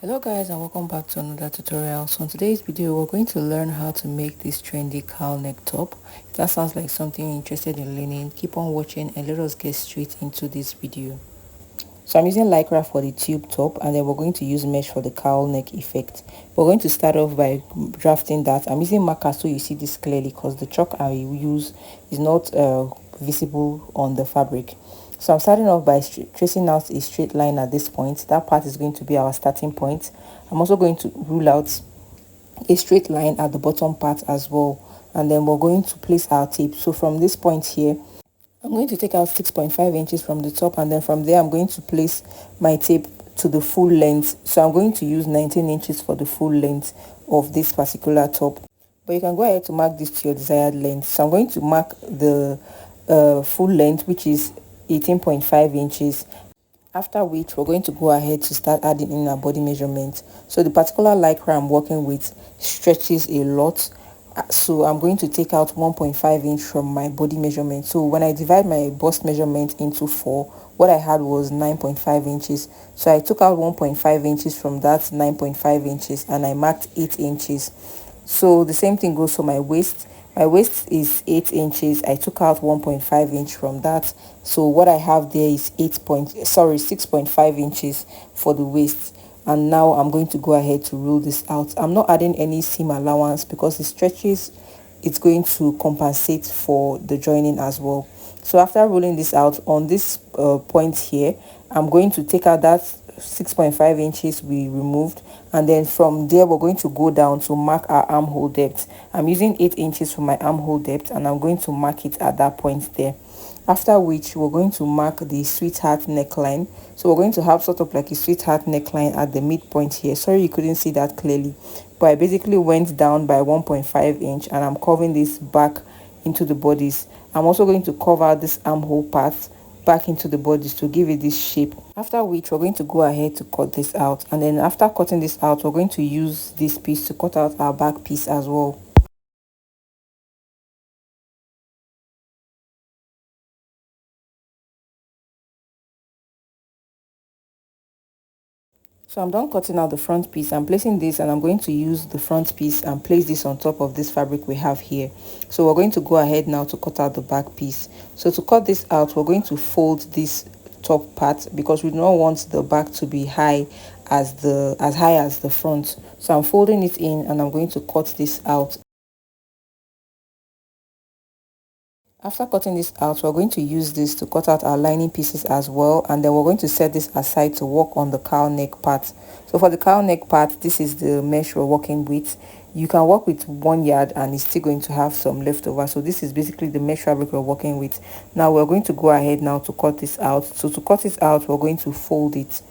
Hello guys, and welcome back to another tutorial. So in today's video we're going to learn how to make this trendy cowl neck top. If that sounds like something you're interested in learning, keep on watching and let us get straight into this video. So I'm using lycra for the tube top, and then we're going to use mesh for the cowl neck effect. We're going to start off by drafting that. I'm using marker so you see this clearly because the chalk I use is not visible on the fabric. So I'm starting off by tracing out a straight line at this point. That part is going to be our starting point. I'm also going to rule out a straight line at the bottom part as well, and then we're going to place our tape. So from this point here, I'm going to take out 6.5 inches from the top, and then from there I'm going to place my tape to the full length. So I'm going to use 19 inches for the full length of this particular top, but you can go ahead to mark this to your desired length. So I'm going to mark the full length, which is 18.5 inches, after which we're going to go ahead to start adding in our body measurement. So the particular lycra I'm working with stretches a lot, so I'm going to take out 1.5 inch from my body measurement. So when I divide my bust measurement into 4, what I had was 9.5 inches. So I took out 1.5 inches from that 9.5 inches and I marked 8 inches. So the same thing goes for my waist. My waist is 8 inches. I took out 1.5 inch from that. So what I have there is 6.5 inches for the waist. And now I'm going to go ahead to rule this out. I'm not adding any seam allowance because the stretches, it's going to compensate for the joining as well. So after ruling this out on this point here, I'm going to take out that 6.5 inches we removed, and then from there we're going to go down to mark our armhole depth. I'm using 8 inches for my armhole depth, and I'm going to mark it at that point there. After which we're going to mark the sweetheart neckline. So we're going to have sort of like a sweetheart neckline at the midpoint here. Sorry you couldn't see that clearly, but I basically went down by 1.5 inch and I'm curving this back into the bodice. I'm also going to cover this armhole part back into the bodice to give it this shape. After which we're going to go ahead to cut this out, and then after cutting this out we're going to use this piece to cut out our back piece as well. So I'm done cutting out the front piece. I'm placing this, and I'm going to use the front piece and place this on top of this fabric we have here. So we're going to go ahead now to cut out the back piece. So to cut this out, we're going to fold this top part because we don't want the back to be high as high as the front. So I'm folding it in and I'm going to cut this out. After cutting this out, we're going to use this to cut out our lining pieces as well, and then we're going to set this aside to work on the cowl neck part. So for the cowl neck part, this is the mesh we're working with. You can work with 1 yard and it's still going to have some leftover. So this is basically the mesh fabric we're working with. Now we're going to go ahead now to cut this out. So to cut it out, we're going to fold it.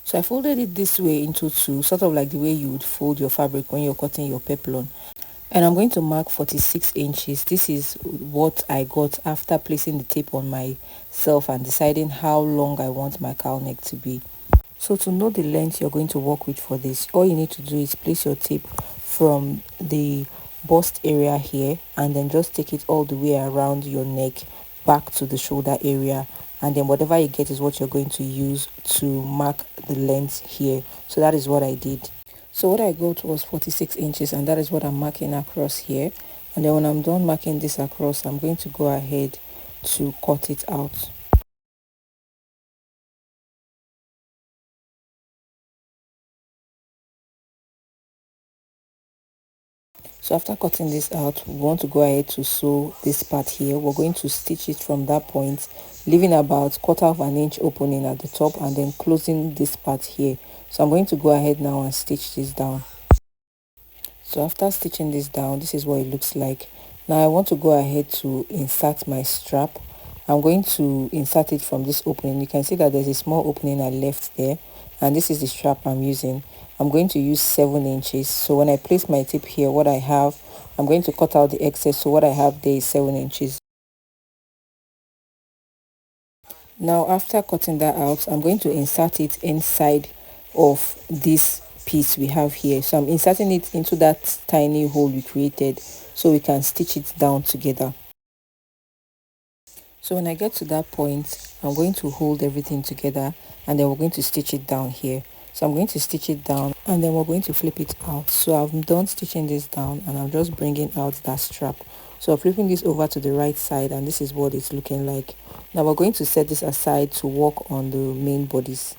So I folded it this way into two, sort of like the way you would fold your fabric when you're cutting your peplon. And I'm going to mark 46 inches. This is what I got after placing the tape on myself and deciding how long I want my cowl neck to be. So to know the length you're going to work with for this, all you need to do is place your tape from the bust area here and then just take it all the way around your neck back to the shoulder area, and then whatever you get is what you're going to use to mark the length here. So that is what I did. So what I got was 46 inches, and that is what I'm marking across here. And then when I'm done marking this across, I'm going to go ahead to cut it out. So after cutting this out, we want to go ahead to sew this part here. We're going to stitch it from that point, leaving about 1/4 inch opening at the top and then closing this part here. So I'm going to go ahead now and stitch this down. So after stitching this down, this is what it looks like. Now I want to go ahead to insert my strap. I'm going to insert it from this opening. You can see that there's a small opening I left there, and this is the strap I'm using. I'm going to use 7 inches. So when I place my tip here, what I have, I'm going to cut out the excess. So what I have there is 7 inches. Now after cutting that out, I'm going to insert it inside of this piece we have here. So I'm inserting it into that tiny hole we created so we can stitch it down together. So when I get to that point, I'm going to hold everything together and then we're going to stitch it down here. So I'm going to stitch it down and then we're going to flip it out. So I'm done stitching this down and I'm just bringing out that strap. So I'm flipping this over to the right side and this is what it's looking like. Now we're going to set this aside to work on the main bodice.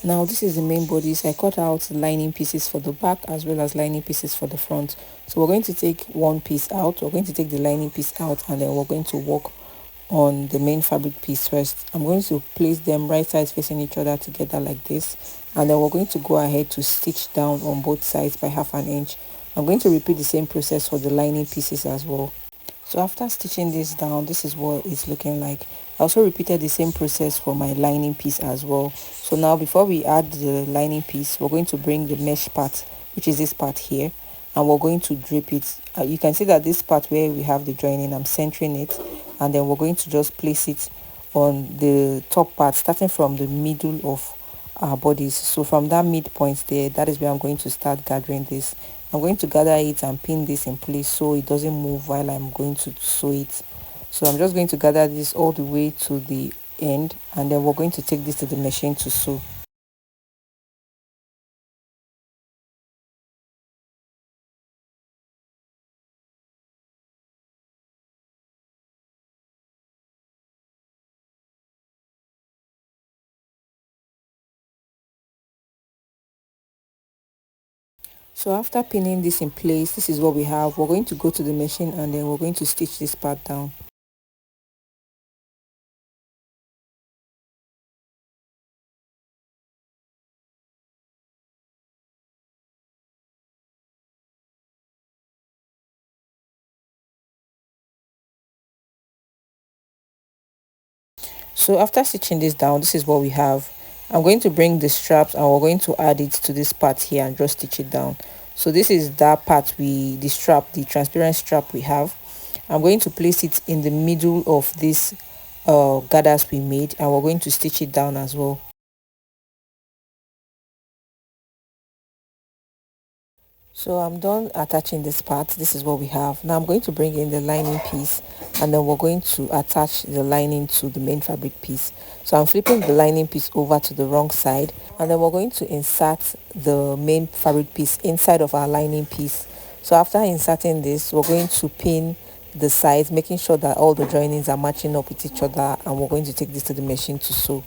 Now this is the main bodice. I cut out lining pieces for the back as well as lining pieces for the front. So we're going to take one piece out. We're going to take the lining piece out and then we're going to work on the main fabric piece first. I'm going to place them right sides facing each other together like this, and then we're going to go ahead to stitch down on both sides by 1/2 inch. I'm going to repeat the same process for the lining pieces as well. So after stitching this down, this is what it's looking like. I also repeated the same process for my lining piece as well. So now before we add the lining piece, we're going to bring the mesh part, which is this part here, and we're going to drape it. You can see that this part where we have the joining, I'm centering it, and then we're going to just place it on the top part, starting from the middle of our bodies. So from that midpoint there, that is where I'm going to start gathering this. I'm going to gather it and pin this in place so it doesn't move while I'm going to sew it. So I'm just going to gather this all the way to the end, and then we're going to take this to the machine to sew. So after pinning this in place, this is what we have. We're going to go to the machine and then we're going to stitch this part down. So after stitching this down, this is what we have. I'm going to bring the straps and we're going to add it to this part here and just stitch it down. So this is that part, the strap, the transparent strap we have. I'm going to place it in the middle of this gathers we made, and we're going to stitch it down as well. So I'm done attaching this part. This is what we have. Now I'm going to bring in the lining piece and then we're going to attach the lining to the main fabric piece. So I'm flipping the lining piece over to the wrong side and then we're going to insert the main fabric piece inside of our lining piece. So after inserting this, we're going to pin the sides, making sure that all the joinings are matching up with each other, and we're going to take this to the machine to sew.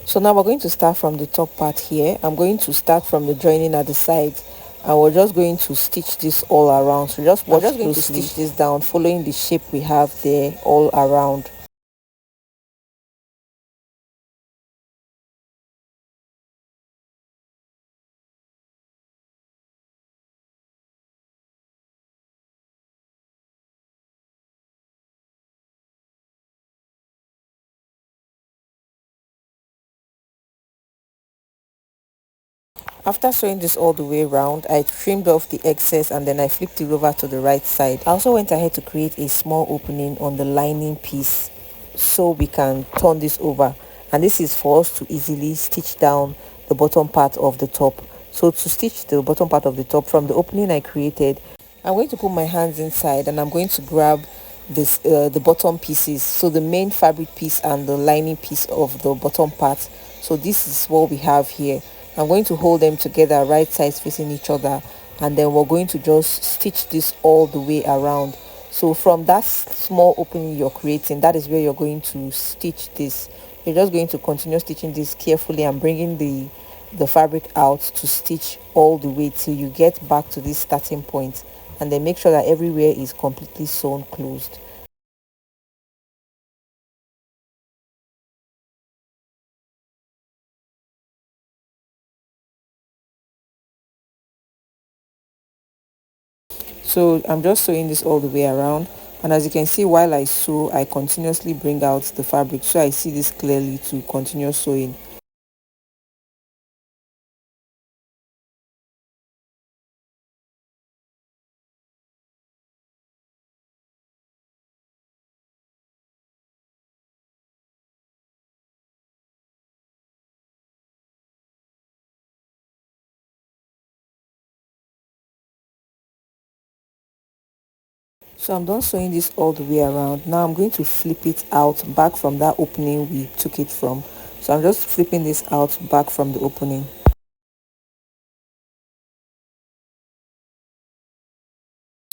So now we're going to start from the top part here. I'm going to start from the joining at the sides and we're just going to stitch this all around. So we're just going to stitch this down following the shape we have there all around. After sewing this all the way around, I trimmed off the excess and then I flipped it over to the right side. I also went ahead to create a small opening on the lining piece so we can turn this over, and this is for us to easily stitch down the bottom part of the top. So to stitch the bottom part of the top from the opening I created, I'm going to put my hands inside and I'm going to grab this the bottom pieces, so the main fabric piece and the lining piece of the bottom part. So this is what we have here. I'm going to hold them together right sides facing each other, and then we're going to just stitch this all the way around. So from that small opening you're creating, that is where you're going to stitch this. You're just going to continue stitching this carefully and bringing the fabric out to stitch all the way till you get back to this starting point, and then make sure that everywhere is completely sewn closed. So I'm just sewing this all the way around, and as you can see, while I sew, I continuously bring out the fabric so I see this clearly to continue sewing. So I'm done sewing this all the way around. Now I'm going to flip it out back from that opening we took it from. So I'm just flipping this out back from the opening.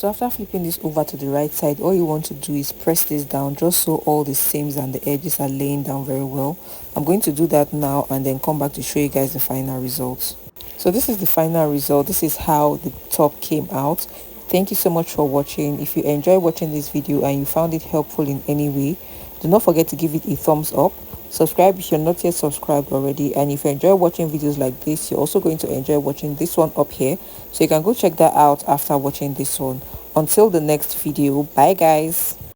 So after flipping this over to the right side, all you want to do is press this down just so all the seams and the edges are laying down very well. I'm going to do that now and then come back to show you guys the final results. So this is the final result. This is how the top came out. Thank you so much for watching. If you enjoyed watching this video and you found it helpful in any way, do not forget to give it a thumbs up. Subscribe if you're not yet subscribed already, and if you enjoy watching videos like this, you're also going to enjoy watching this one up here, so you can go check that out after watching this one. Until the next video, bye guys.